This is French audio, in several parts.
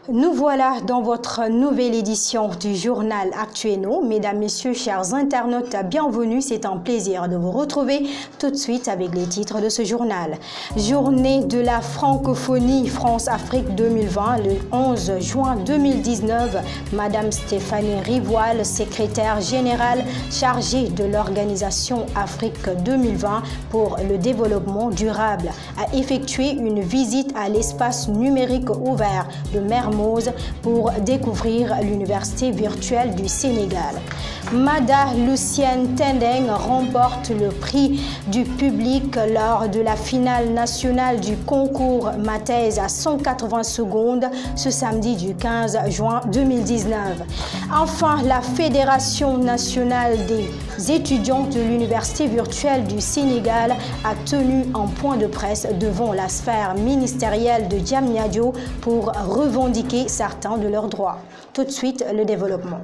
Nous voilà dans votre nouvelle édition du journal Actueno. Mesdames, Messieurs, chers internautes, bienvenue. C'est un plaisir de vous retrouver tout de suite avec les titres de ce journal. Journée de la francophonie France-Afrique 2020, le 11 juin 2019. Madame Stéphanie Rivoal, secrétaire générale chargée de l'organisation Afrique 2020 pour le développement durable, a effectué une visite à l'espace numérique ouvert de Mermoz pour découvrir l'université virtuelle du Sénégal. Mada Lucienne Tendeng remporte le prix du public lors de la finale nationale du concours Mathèse à 180 secondes ce samedi du 15 juin 2019. Enfin, la Fédération nationale des étudiants de l'université virtuelle du Sénégal a tenu un point de presse devant la sphère ministérielle de Diamniadio pour revendiquer certains de leurs droits. Tout de suite, le développement.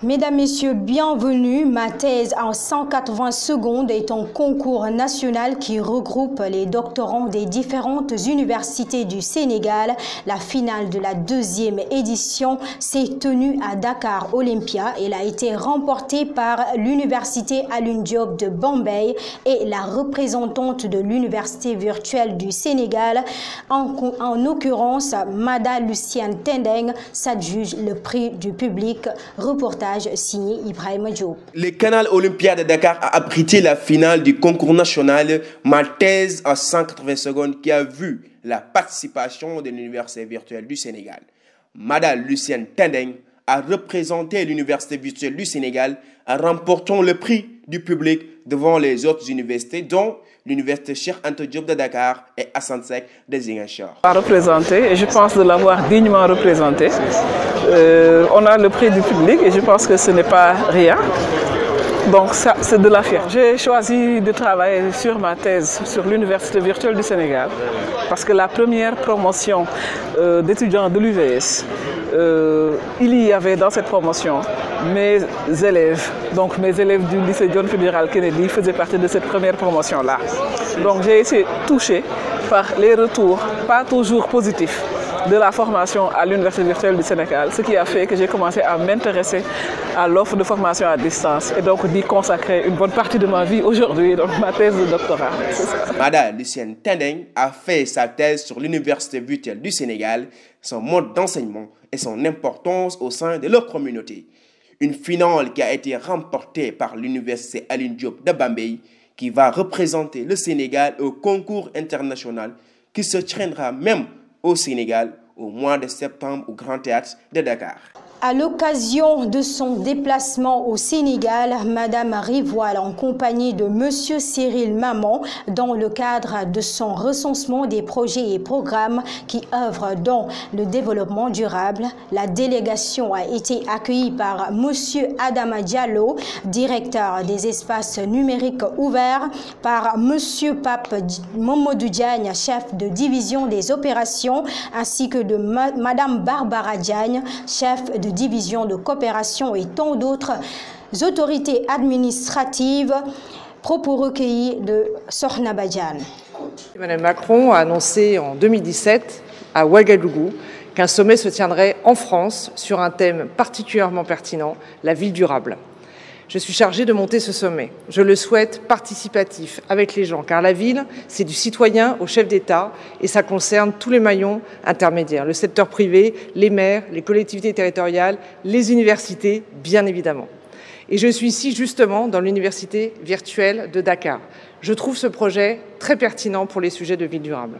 Mesdames, Messieurs, bienvenue. Mathèse en 180 secondes est un concours national qui regroupe les doctorants des différentes universités du Sénégal. La finale de la deuxième édition s'est tenue à Dakar Olympia. Elle a été remportée par l'université Alioune Diop de Bombay et la représentante de l'université virtuelle du Sénégal, en l'occurrence Mada Lucienne Tendeng, s'adjuge le prix du public. Reportage signé Ibrahima Diop. Le canal Olympia de Dakar a abrité la finale du concours national Mathèse en 180 secondes qui a vu la participation de l'université virtuelle du Sénégal. Madame Lucienne Tendeng a représenté l'université virtuelle du Sénégal en remportant le prix du public devant les autres universités, dont l'université Cheikh Anta Diop de Dakar et Assane Seck de Ziguinchor. À représenter, et je pense de l'avoir dignement représenté. On a le prix du public et je pense que ce n'est pas rien. Donc ça, c'est de la fierté. J'ai choisi de travailler sur ma thèse sur l'université virtuelle du Sénégal parce que la première promotion d'étudiants de l'UVS, il y avait dans cette promotion mes élèves, donc mes élèves du lycée John Fitzgerald Kennedy faisaient partie de cette première promotion-là. Donc j'ai été touché par les retours, pas toujours positifs, de la formation à l'université virtuelle du Sénégal, ce qui a fait que j'ai commencé à m'intéresser à l'offre de formation à distance et donc d'y consacrer une bonne partie de ma vie aujourd'hui, donc ma thèse de doctorat. Madame Lucienne Tendeng a fait sa thèse sur l'université virtuelle du Sénégal, son mode d'enseignement et son importance au sein de leur communauté. Une finale qui a été remportée par l'université Alioune Diop de Bombay, qui va représenter le Sénégal au concours international qui se tiendra même au Sénégal au mois de septembre au Grand Théâtre de Dakar. À l'occasion de son déplacement au Sénégal, Madame Rivoal, en compagnie de Monsieur Cyril Maman, dans le cadre de son recensement des projets et programmes qui œuvrent dans le développement durable, la délégation a été accueillie par Monsieur Adama Diallo, directeur des espaces numériques ouverts, par Monsieur Pape Momodou Diagne, chef de division des opérations, ainsi que de Madame Barbara Diagne, chef de division de coopération et tant d'autres autorités administratives. Propos recueillis de Sokhna Badiane. Emmanuel Macron a annoncé en 2017 à Ouagadougou qu'un sommet se tiendrait en France sur un thème particulièrement pertinent, la ville durable. Je suis chargée de monter ce sommet. Je le souhaite participatif avec les gens, car la ville, c'est du citoyen au chef d'État et ça concerne tous les maillons intermédiaires, le secteur privé, les maires, les collectivités territoriales, les universités, bien évidemment. Et je suis ici justement dans l'université virtuelle de Dakar. Je trouve ce projet très pertinent pour les sujets de ville durable.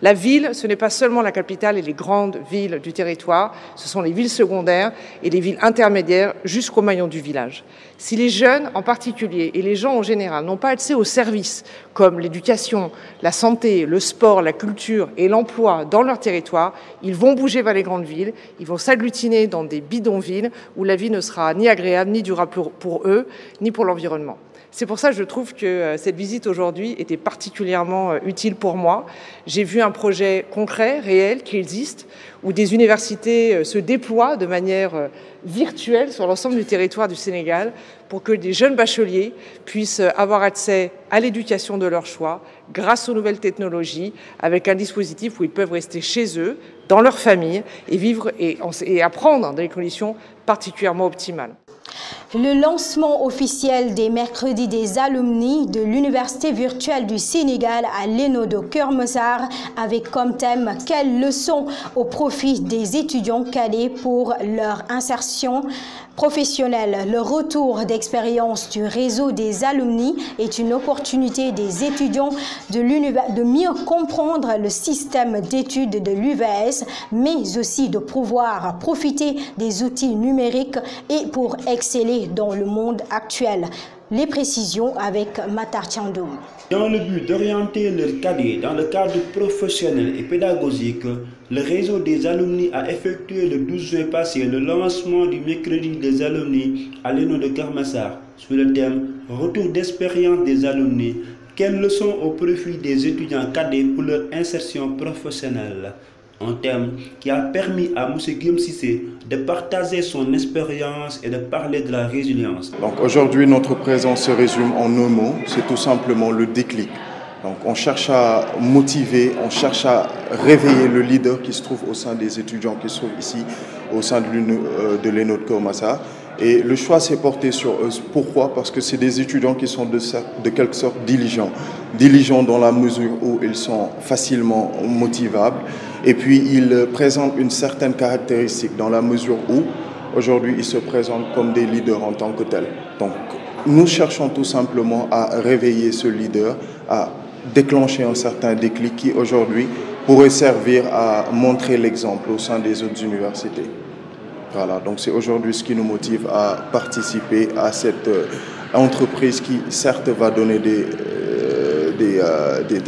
La ville, ce n'est pas seulement la capitale et les grandes villes du territoire, ce sont les villes secondaires et les villes intermédiaires jusqu'au maillon du village. Si les jeunes en particulier et les gens en général n'ont pas accès aux services comme l'éducation, la santé, le sport, la culture et l'emploi dans leur territoire, ils vont bouger vers les grandes villes, ils vont s'agglutiner dans des bidonvilles où la vie ne sera ni agréable ni durable pour eux, ni pour l'environnement. C'est pour ça que je trouve que cette visite aujourd'hui était particulièrement utile pour moi. J'ai vu un projet concret, réel, qui existe, où des universités se déploient de manière virtuelle sur l'ensemble du territoire du Sénégal pour que des jeunes bacheliers puissent avoir accès à l'éducation de leur choix grâce aux nouvelles technologies, avec un dispositif où ils peuvent rester chez eux, dans leur famille, et vivre et apprendre dans des conditions particulièrement optimales. Le lancement officiel des mercredis des alumni de l'Université virtuelle du Sénégal à l'ENO de Keur Massar avec comme thème « Quelles leçons au profit des étudiants calés pour leur insertion professionnelle ». Le retour d'expérience du réseau des alumni est une opportunité des étudiants de mieux comprendre le système d'études de l'UVS, mais aussi de pouvoir profiter des outils numériques et pour exceller dans le monde actuel. Les précisions avec Matar Tchandoum. Dans le but d'orienter leurs cadets dans le cadre professionnel et pédagogique, le réseau des alumni a effectué le 12 juin passé le lancement du mercredi des alumni à l'ENO de Keur Massar sur le thème « Retour d'expérience des alumni, quelles leçons au profit des étudiants cadets pour leur insertion professionnelle ?» Un thème qui a permis à M. Guillaume Cissé de partager son expérience et de parler de la résilience. Donc aujourd'hui, notre présence se résume en un mot, c'est tout simplement le déclic. Donc on cherche à motiver, on cherche à réveiller le leader qui se trouve au sein des étudiants qui se trouvent ici, au sein de l'ENO de Keur Massar. Et le choix s'est porté sur eux. Pourquoi? Parce que c'est des étudiants qui sont de quelque sorte diligents. Diligents dans la mesure où ils sont facilement motivables. Et puis ils présentent une certaine caractéristique dans la mesure où aujourd'hui ils se présentent comme des leaders en tant que tels. Donc nous cherchons tout simplement à réveiller ce leader, à déclencher un certain déclic qui aujourd'hui pourrait servir à montrer l'exemple au sein des autres universités. Voilà, donc c'est aujourd'hui ce qui nous motive à participer à cette entreprise qui certes va donner des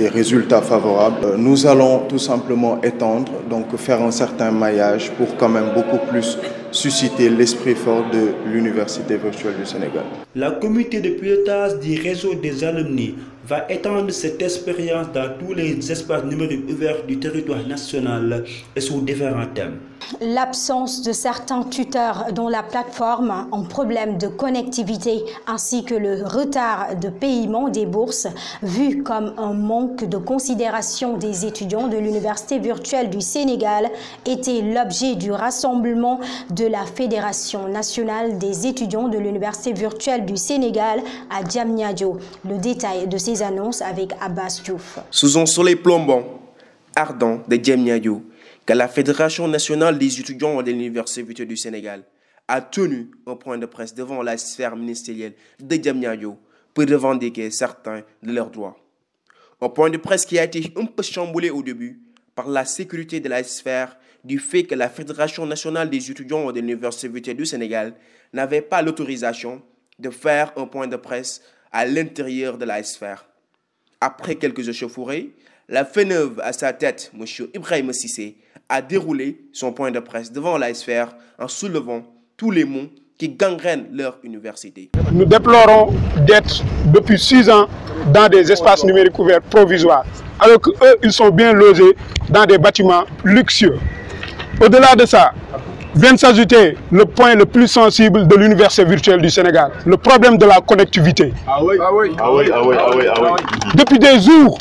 résultats favorables. Nous allons tout simplement étendre, donc faire un certain maillage pour quand même beaucoup plus susciter l'esprit fort de l'Université virtuelle du Sénégal. La comité de pilotage du réseau des alumni va étendre cette expérience dans tous les espaces numériques ouverts du territoire national et sous différents thèmes. L'absence de certains tuteurs dont la plateforme a un problème de connectivité ainsi que le retard de paiement des bourses vu comme un manque de considération des étudiants de l'Université virtuelle du Sénégal était l'objet du rassemblement de la Fédération nationale des étudiants de l'Université virtuelle du Sénégal à Diamniadio. Le détail de ces annonces avec Abbas Diouf. Sous un soleil plombant, ardent de Diamniadio, que la Fédération nationale des étudiants de l'Université virtuelle du Sénégal a tenu un point de presse devant la sphère ministérielle de Diamniadio pour revendiquer certains de leurs droits. Un point de presse qui a été un peu chamboulé au début par la sécurité de la sphère du fait que la Fédération nationale des étudiants de l'Université virtuelle du Sénégal n'avait pas l'autorisation de faire un point de presse à l'intérieur de la sphère. Après quelques échauffourées, la FENEV à sa tête, M. Ibrahim Cissé, a déroulé son point de presse devant la sphère en soulevant tous les maux qui gangrènent leur université. Nous déplorons d'être depuis 6 ans dans des espaces numériques ouverts provisoires, alors qu'eux, ils sont bien logés dans des bâtiments luxueux. Au-delà de ça, vient s'ajouter le point le plus sensible de l'Université virtuelle du Sénégal, le problème de la connectivité. Depuis des jours,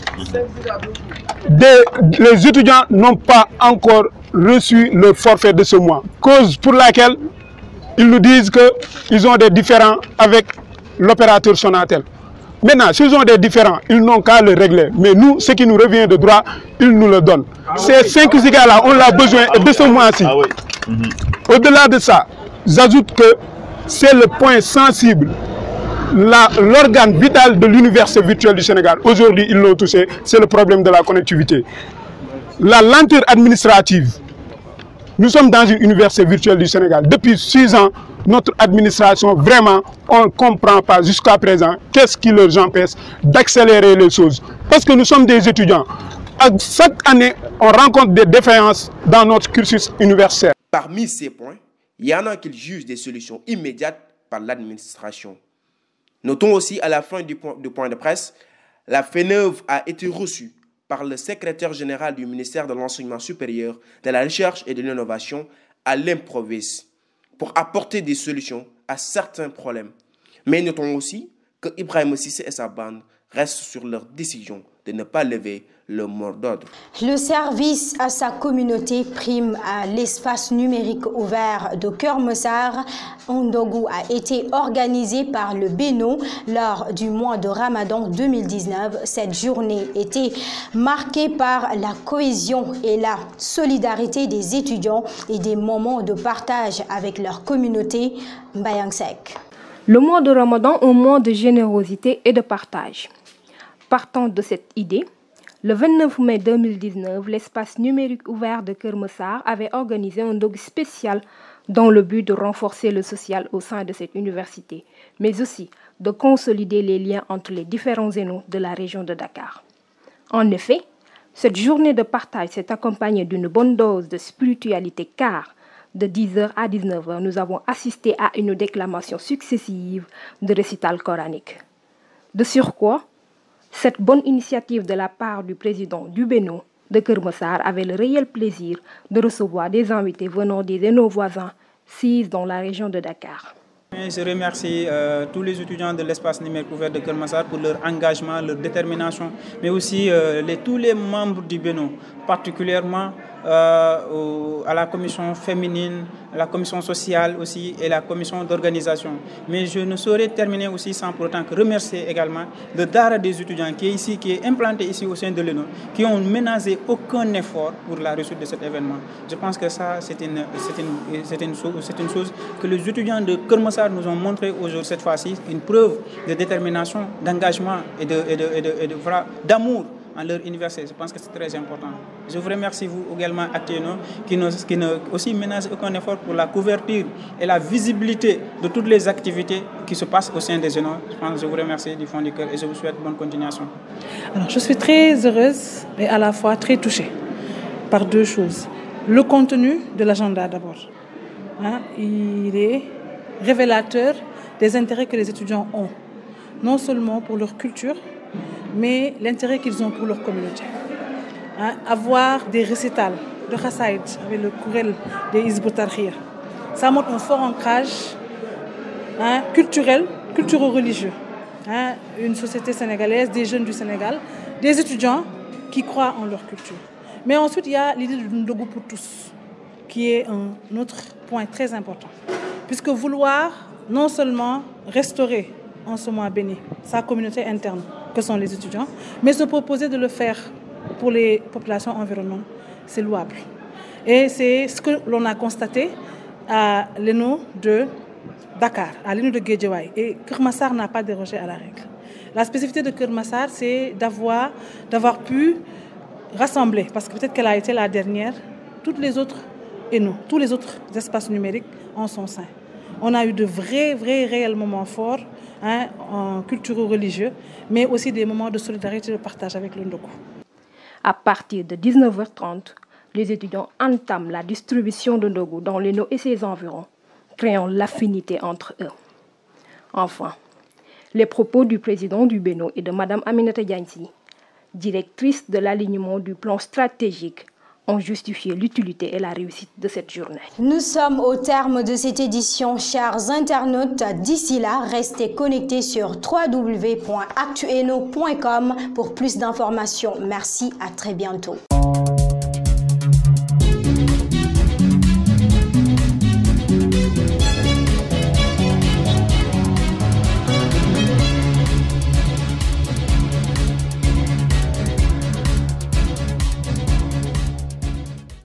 les étudiants n'ont pas encore reçu le forfait de ce mois, cause pour laquelle ils nous disent qu'ils ont des différends avec l'opérateur Sonatel. Maintenant, s'ils ont des différends, ils n'ont qu'à le régler. Mais nous, ce qui nous revient de droit, ils nous le donnent. Ces 5 gigas-là, on l'a besoin de ce mois-ci. Au-delà de ça, j'ajoute que c'est le point sensible, l'organe vital de l'Université virtuelle du Sénégal. Aujourd'hui, ils l'ont touché, c'est le problème de la connectivité. La lenteur administrative. Nous sommes dans une université virtuelle du Sénégal. Depuis 6 ans, notre administration, vraiment, on ne comprend pas jusqu'à présent qu'est-ce qui leur empêche d'accélérer les choses. Parce que nous sommes des étudiants. Chaque année, on rencontre des défaillances dans notre cursus universitaire. Parmi ces points, il y en a qui jugent des solutions immédiates par l'administration. Notons aussi à la fin du point de presse, la FENEV a été reçue par le secrétaire général du ministère de l'Enseignement supérieur, de la Recherche et de l'Innovation, Alain Provis, pour apporter des solutions à certains problèmes. Mais notons aussi que Ibrahima Cissé et sa bande restent sur leur décision de ne pas lever le mot d'ordre. Le service à sa communauté prime à l'espace numérique ouvert de Keur Massar Ndogu a été organisé par le Bénin lors du mois de Ramadan 2019. Cette journée était marquée par la cohésion et la solidarité des étudiants et des moments de partage avec leur communauté. Mbayang Sek. Le mois de Ramadan, un mois de générosité et de partage. Partant de cette idée, le 29 mai 2019, l'espace numérique ouvert de Keur Massar avait organisé un dogu spécial dans le but de renforcer le social au sein de cette université, mais aussi de consolider les liens entre les différents ENO de la région de Dakar. En effet, cette journée de partage s'est accompagnée d'une bonne dose de spiritualité car, de 10h à 19h, nous avons assisté à une déclamation successive de récital coranique. De surcroît, cette bonne initiative de la part du président du Bénin de Keur Massar avait le réel plaisir de recevoir des invités venant des ENO voisins, 6 dans la région de Dakar. Je remercie tous les étudiants de l'espace numérique ouvert de Keur Massar pour leur engagement, leur détermination, mais aussi tous les membres du Bénin, particulièrement à la commission féminine, la commission sociale aussi et la commission d'organisation. Mais je ne saurais terminer aussi sans pour autant que remercier également le DARA des étudiants qui est implanté ici au sein de l'ENO, qui ont ménagé aucun effort pour la réussite de cet événement. Je pense que ça, c'est une chose que les étudiants de Keur Massar nous ont montré aujourd'hui, cette fois-ci, une preuve de détermination, d'engagement et d'amour en leur université. Je pense que c'est très important. Je vous remercie vous également Acteno qui ne aussi ménage aucun effort pour la couverture et la visibilité de toutes les activités qui se passent au sein des ENO. Je vous remercie du fond du cœur et je vous souhaite bonne continuation. Alors, je suis très heureuse et à la fois très touchée par deux choses. Le contenu de l'agenda d'abord. Il est révélateur des intérêts que les étudiants ont, non seulement pour leur culture, mais l'intérêt qu'ils ont pour leur communauté. Avoir des récitals de Khassaïd avec le courriel des Hizb ut-Tarqiyyah, ça montre un fort ancrage culturel, culturo-religieux. Une société sénégalaise, des jeunes du Sénégal, des étudiants qui croient en leur culture. Mais ensuite, il y a l'idée du Ndogu pour tous, qui est un autre point très important. Puisque vouloir non seulement restaurer en ce mois béni sa communauté interne, que sont les étudiants, mais se proposer de le faire pour les populations environnantes, c'est louable. Et c'est ce que l'on a constaté à l'ENO de Dakar, à l'ENO de Guédiawaye. Et Keur Massar n'a pas dérogé à la règle. La spécificité de Keur Massar, c'est d'avoir pu rassembler, parce que peut-être qu'elle a été la dernière, toutes les autres ENO, tous les autres espaces numériques en son sein. On a eu de vrais, réels moments forts, en culturo-religieux, mais aussi des moments de solidarité et de partage avec le Ndogu. À partir de 19h30, les étudiants entament la distribution de Ndogu dans l'ENO et ses environs, créant l'affinité entre eux. Enfin, les propos du président du Bénin et de Mme Aminata Diagne-Sy, directrice de l'alignement du plan stratégique, ont justifié l'utilité et la réussite de cette journée. Nous sommes au terme de cette édition, chers internautes. D'ici là, restez connectés sur www.actueno.com pour plus d'informations. Merci, à très bientôt.